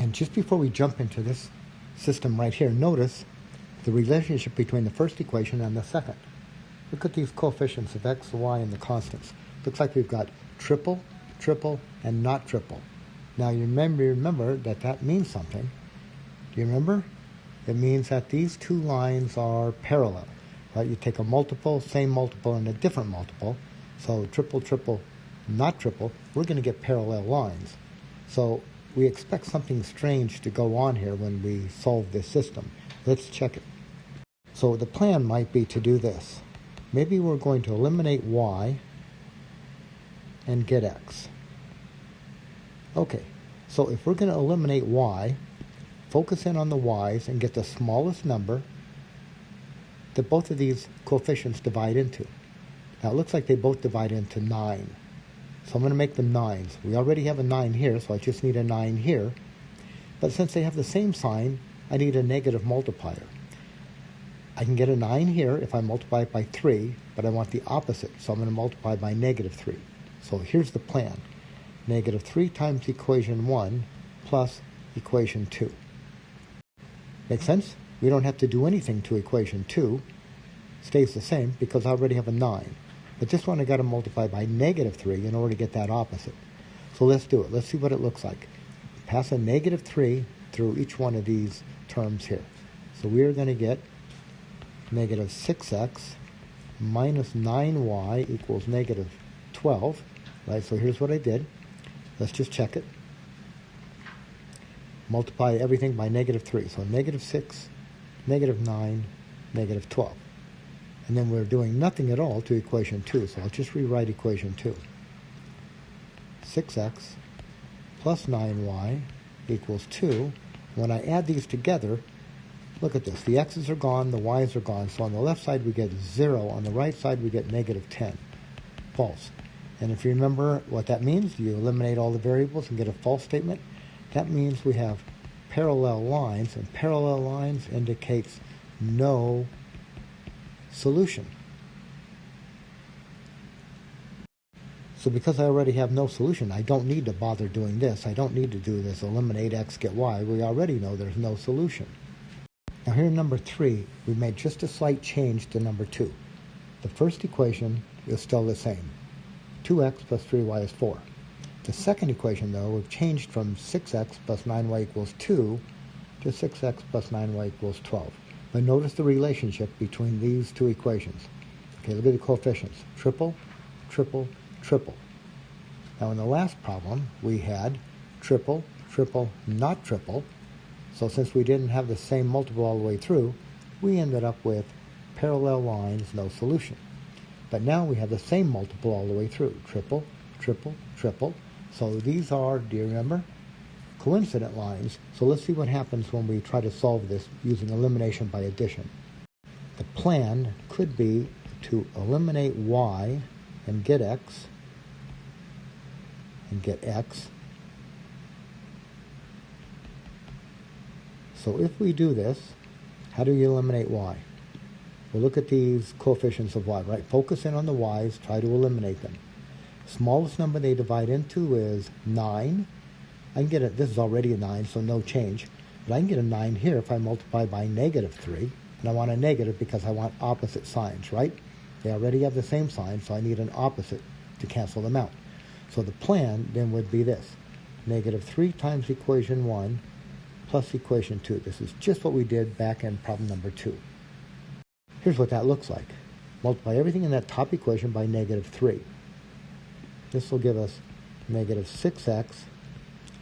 And just before we jump into this system right here, notice the relationship between the first equation and the second. Look at these coefficients of x, y, and the constants. Looks like we've got triple, triple, and not triple. Now you remember that means something. Do you remember? It means that these two lines are parallel. Right? You take a multiple, same multiple, and a different multiple. So triple, triple, not triple, we're going to get parallel lines. So we expect something strange to go on here when we solve this system. Let's check it. So the plan might be to do this. Maybe we're going to eliminate y and get x. Okay, so if we're going to eliminate y, focus in on the y's and get the smallest number that both of these coefficients divide into. Now it looks like they both divide into 9. So I'm going to make them 9s. We already have a 9 here, so I just need a 9 here. But since they have the same sign, I need a negative multiplier. I can get a 9 here if I multiply it by 3, but I want the opposite, so I'm going to multiply by negative 3. So here's the plan. Negative 3 times equation 1 plus equation 2. Make sense? We don't have to do anything to equation 2. Stays the same because I already have a 9. But this one I got to multiply by negative 3 in order to get that opposite. So let's do it. Let's see what it looks like. Pass a negative 3 through each one of these terms here. So we're going to get negative 6x minus 9y equals negative 12. Right? So here's what I did. Let's just check it. Multiply everything by negative 3. So negative 6, negative 9, negative 12. And then we're doing nothing at all to equation 2, so I'll just rewrite equation 2. 6x plus 9y equals 2. When I add these together, look at this. The x's are gone, the y's are gone. So on the left side we get 0. On the right side we get negative 10. False. And if you remember what that means, you eliminate all the variables and get a false statement. That means we have parallel lines, and parallel lines indicates no solution. So because I already have no solution, I don't need to bother doing this. I don't need to do this eliminate x, get y. We already know there's no solution. Now here in number 3, we made just a slight change to number 2. The first equation is still the same. 2x plus 3y is 4. The second equation, though, we've changed from 6x plus 9y equals 2 to 6x plus 9y equals 12. But notice the relationship between these two equations. Okay, look at the coefficients. Triple, triple, triple. Now in the last problem, we had triple, triple, not triple. So since we didn't have the same multiple all the way through, we ended up with parallel lines, no solution. But now we have the same multiple all the way through. Triple, triple, triple. So these are, do you remember? Coincident lines. So let's see what happens when we try to solve this using elimination by addition. The plan could be to eliminate y and get x, and get x. So if we do this, how do you eliminate y? Well, look at these coefficients of y, right? Focus in on the y's, try to eliminate them. Smallest number they divide into is 9. I can get it, this is already a 9, so no change. But I can get a 9 here if I multiply by negative 3. And I want a negative because I want opposite signs, right? They already have the same sign, so I need an opposite to cancel them out. So the plan then would be this. Negative 3 times equation 1 plus equation 2. This is just what we did back in problem number 2. Here's what that looks like. Multiply everything in that top equation by negative 3. This will give us negative 6x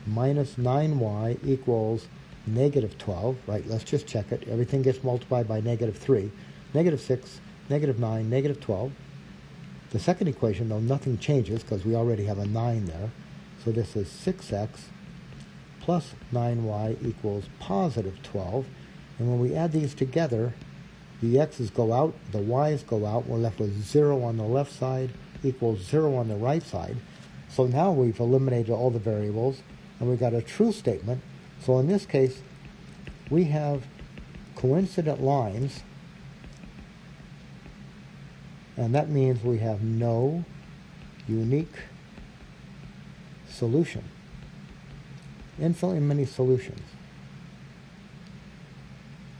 minus 9y equals negative 12, right? Let's just check it. Everything gets multiplied by negative 3. Negative 6, negative 9, negative 12. The second equation, though, nothing changes because we already have a 9 there. So this is 6x plus 9y equals positive 12. And when we add these together, the x's go out, the y's go out. We're left with 0 on the left side equals 0 on the right side. So now we've eliminated all the variables, and we've got a true statement. So in this case, we have coincident lines, and that means we have no unique solution. infinitely many solutions.